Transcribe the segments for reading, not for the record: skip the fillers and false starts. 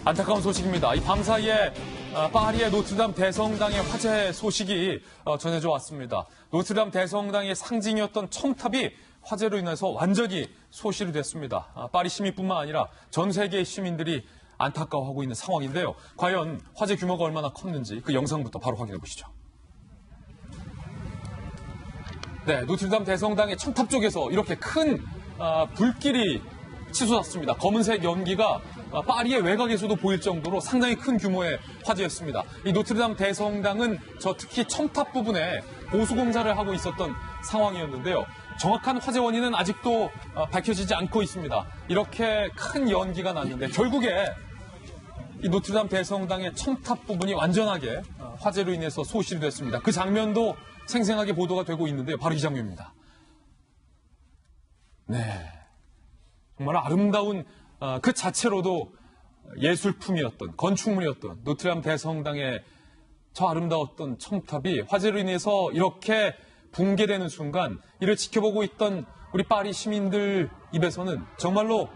안타까운 소식입니다. 이 밤사이에 파리의 노트르담 대성당의 화재 소식이 전해져 왔습니다. 노트르담 대성당의 상징이었던 첨탑이 화재로 인해서 완전히 소실이 됐습니다. 파리 시민뿐만 아니라 전 세계의 시민들이 안타까워하고 있는 상황인데요. 과연 화재 규모가 얼마나 컸는지 그 영상부터 바로 확인해 보시죠. 네, 노트르담 대성당의 첨탑 쪽에서 이렇게 큰 불길이 치솟았습니다. 검은색 연기가 파리의 외곽에서도 보일 정도로 상당히 큰 규모의 화재였습니다. 이 노트르담 대성당은 특히 첨탑 부분에 보수공사를 하고 있었던 상황이었는데요. 정확한 화재 원인은 아직도 밝혀지지 않고 있습니다. 이렇게 큰 연기가 났는데 결국에 이 노트르담 대성당의 첨탑 부분이 완전하게 화재로 인해서 소실이 됐습니다. 그 장면도 생생하게 보도가 되고 있는데요. 바로 이 장면입니다. 네, 정말 아름다운 그 자체로도 예술품이었던, 건축물이었던 노트르담 대성당의 저 아름다웠던 첨탑이 화재로 인해서 이렇게 붕괴되는 순간 이를 지켜보고 있던 우리 파리 시민들 입에서는 정말로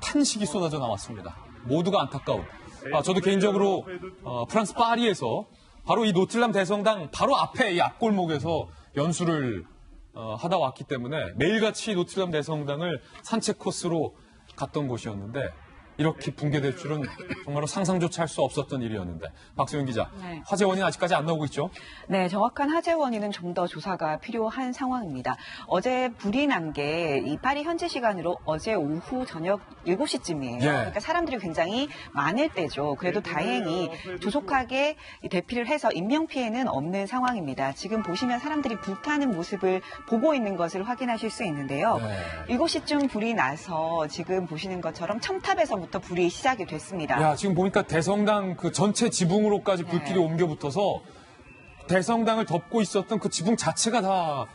탄식이 쏟아져 나왔습니다. 모두가 안타까운. 저도 개인적으로 프랑스 파리에서 바로 이 노트르담 대성당 바로 앞에 이 앞골목에서 연수를 하다 왔기 때문에 매일같이 노트르담 대성당을 산책 코스로 갔던 곳이었는데 이렇게 붕괴될 줄은 정말로 상상조차 할 수 없었던 일이었는데 박소연 기자, 네. 화재 원인 아직까지 안 나오고 있죠? 네, 정확한 화재 원인은 좀 더 조사가 필요한 상황입니다. 어제 불이 난 게 이 파리 현지 시간으로 어제 오후 저녁 7시쯤이에요. 예. 그러니까 사람들이 굉장히 많을 때죠. 그래도 다행히 조속하게 대피를 해서 인명피해는 없는 상황입니다. 지금 보시면 사람들이 불타는 모습을 보고 있는 것을 확인하실 수 있는데요. 네. 7시쯤 불이 나서 지금 보시는 것처럼 첨탑에서부터 불이 시작이 됐습니다. 야, 지금 보니까 대성당 그 전체 지붕으로까지 불길이 옮겨붙어서 대성당을 덮고 있었던 그 지붕 자체가 다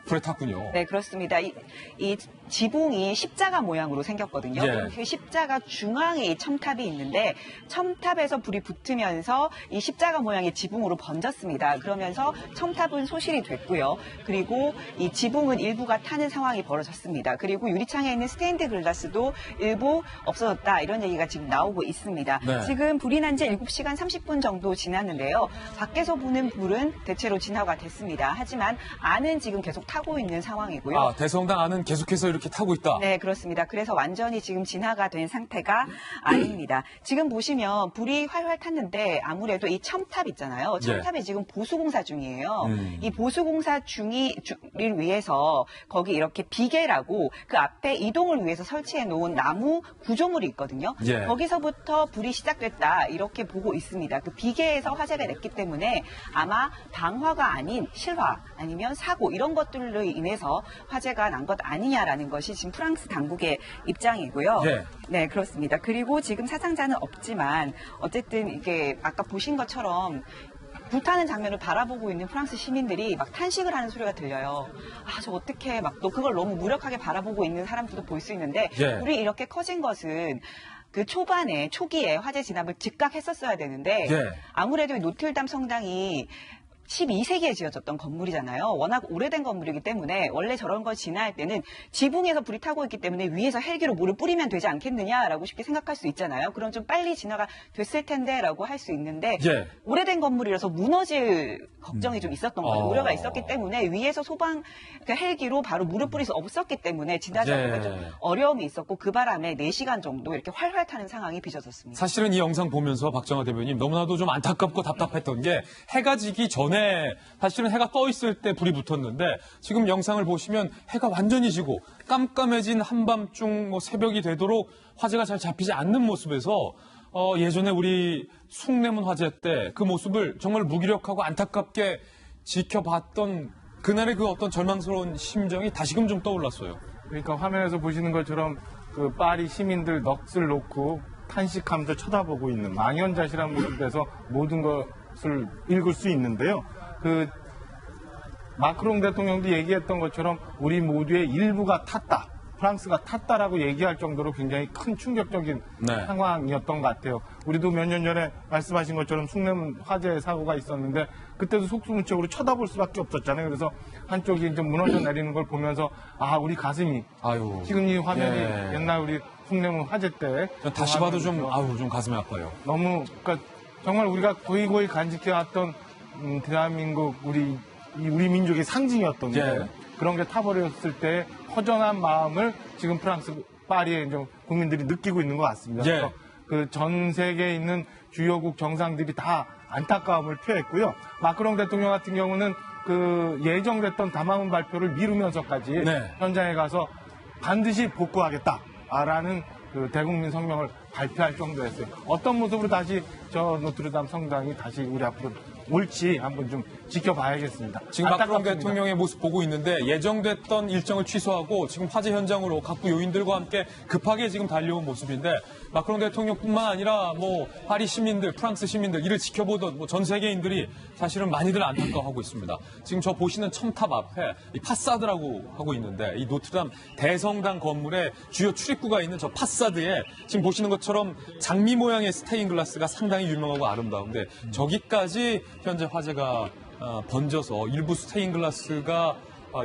불에 탔군요. 네, 그렇습니다. 이 지붕이 십자가 모양으로 생겼거든요. 예. 그 십자가 중앙에 이 첨탑이 있는데 첨탑에서 불이 붙으면서 이 십자가 모양의 지붕으로 번졌습니다. 그러면서 첨탑은 소실이 됐고요. 그리고 이 지붕은 일부가 타는 상황이 벌어졌습니다. 그리고 유리창에 있는 스테인드 글라스도 일부 없어졌다. 이런 얘기가 지금 나오고 있습니다. 네. 지금 불이 난 지 7시간 30분 정도 지났는데요. 밖에서 보는 불은 대체로 진화가 됐습니다. 하지만 안은 지금 계속 타고 있는 상황이고요. 대성당 안은 계속해서 이렇게 타고 있다. 네, 그렇습니다. 그래서 완전히 지금 진화가 된 상태가 아닙니다. 지금 보시면 불이 활활 탔는데 아무래도 이 첨탑 있잖아요. 첨탑에 지금 보수공사 중이에요. 이 보수공사 중을 위해서 거기 이렇게 비계라고 그 앞에 이동을 위해서 설치해 놓은 나무 구조물이 있거든요. 예. 거기서부터 불이 시작됐다 이렇게 보고 있습니다. 그 비계에서 화재가 냈기 때문에 아마 방화가 아닌 실화 아니면 사고 이런 것들로 인해서 화재가 난 것 아니냐라는 것이 지금 프랑스 당국의 입장이고요. 예. 네, 그렇습니다. 그리고 지금 사상자는 없지만 어쨌든 이게 아까 보신 것처럼 불타는 장면을 바라보고 있는 프랑스 시민들이 막 탄식을 하는 소리가 들려요. 저 어떻게 막 또 그걸 너무 무력하게 바라보고 있는 사람들도 볼 수 있는데 예. 불이 이렇게 커진 것은 그 초기에 화재 진압을 즉각 했었어야 되는데 예. 아무래도 노트르담 성당이 12세기에 지어졌던 건물이잖아요. 워낙 오래된 건물이기 때문에 원래 저런 걸 진화할 때는 지붕에서 불이 타고 있기 때문에 위에서 헬기로 물을 뿌리면 되지 않겠느냐라고 쉽게 생각할 수 있잖아요. 그럼 좀 빨리 진화가 됐을 텐데라고 할 수 있는데 예. 오래된 건물이라서 무너질 걱정이 좀 있었던 거죠. 우려가 있었기 때문에 위에서 헬기로 바로 물을 뿌릴 수 없었기 때문에 진화 작업에 좀 어려움이 있었고 그 바람에 4시간 정도 이렇게 활활 타는 상황이 빚어졌습니다. 사실은 이 영상 보면서 박정아 대변인 너무나도 좀 안타깝고 답답했던 게 해가 지기 전에 사실은 해가 떠 있을 때 불이 붙었는데 지금 영상을 보시면 해가 완전히 지고 깜깜해진 한밤중 새벽이 되도록 화재가 잘 잡히지 않는 모습에서 예전에 우리 숭례문 화재 때 그 모습을 정말 무기력하고 안타깝게 지켜봤던 그날의 그 어떤 절망스러운 심정이 다시금 좀 떠올랐어요. 그러니까 화면에서 보시는 것처럼 그 파리 시민들 넋을 놓고 탄식하면서 쳐다보고 있는 망연자실한 모습에서 모든 것을 읽을 수 있는데요. 그 마크롱 대통령도 얘기했던 것처럼 우리 모두의 일부가 탔다. 프랑스가 탔다라고 얘기할 정도로 굉장히 큰 충격적인 상황이었던 것 같아요. 우리도 몇 년 전에 말씀하신 것처럼 숭례문 화재 사고가 있었는데 그때도 속수무책으로 쳐다볼 수밖에 없었잖아요. 그래서 한쪽이 이제 무너져 내리는 걸 보면서 우리 가슴이 지금 이 화면이 옛날 우리 숭례문 화재 때 다시 봐도 좀 동화를 좀 가슴이 아파요. 너무 그러니까 정말 우리가 고이고이 간직해왔던 대한민국 우리 민족의 상징이었던 게 예. 그런 게 타버렸을 때 허전한 마음을 지금 프랑스 파리의 이제 국민들이 느끼고 있는 것 같습니다. 예. 그래서 그 전 세계에 있는 주요국 정상들이 다 안타까움을 표했고요. 마크롱 대통령 같은 경우는 그 예정됐던 담화문 발표를 미루면서까지 네. 현장에 가서 반드시 복구하겠다라는 그 대국민 성명을 발표할 정도였어요. 어떤 모습으로 다시 저 노트르담 성당이 다시 우리 앞으로 올지 한번 좀 지켜봐야겠습니다. 지금 마크롱 안타깝습니다. 대통령의 모습 보고 있는데 예정됐던 일정을 취소하고 지금 화재 현장으로 각국 요인들과 함께 급하게 지금 달려온 모습인데 마크롱 대통령뿐만 아니라 뭐 파리 시민들, 프랑스 시민들 이를 지켜보던 뭐 전 세계인들이 사실은 많이들 안타까워하고 있습니다. 지금 저 보시는 첨탑 앞에 이 파사드라고 하고 있는데 이 노트르담 대성당 건물의 주요 출입구가 있는 저 파사드에 지금 보시는 것처럼 장미 모양의 스테인글라스가 상당히 유명하고 아름다운데 저기까지 현재 화재가 번져서 일부 스테인글라스가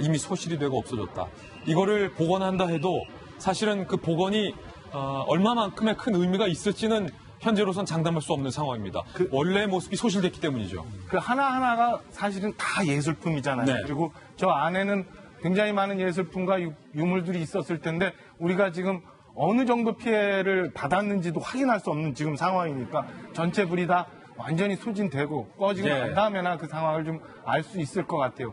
이미 소실이 되고 없어졌다. 이거를 복원한다 해도 사실은 그 복원이 얼마만큼의 큰 의미가 있을지는 현재로선 장담할 수 없는 상황입니다. 원래의 모습이 소실됐기 때문이죠. 그 하나하나가 사실은 다 예술품이잖아요. 네. 그리고 저 안에는 굉장히 많은 예술품과 유물들이 있었을 텐데 우리가 지금 어느 정도 피해를 받았는지도 확인할 수 없는 지금 상황이니까 전체 불이 다 완전히 소진되고 꺼지고 예. 난 다음에나 그 상황을 좀 알 수 있을 것 같아요.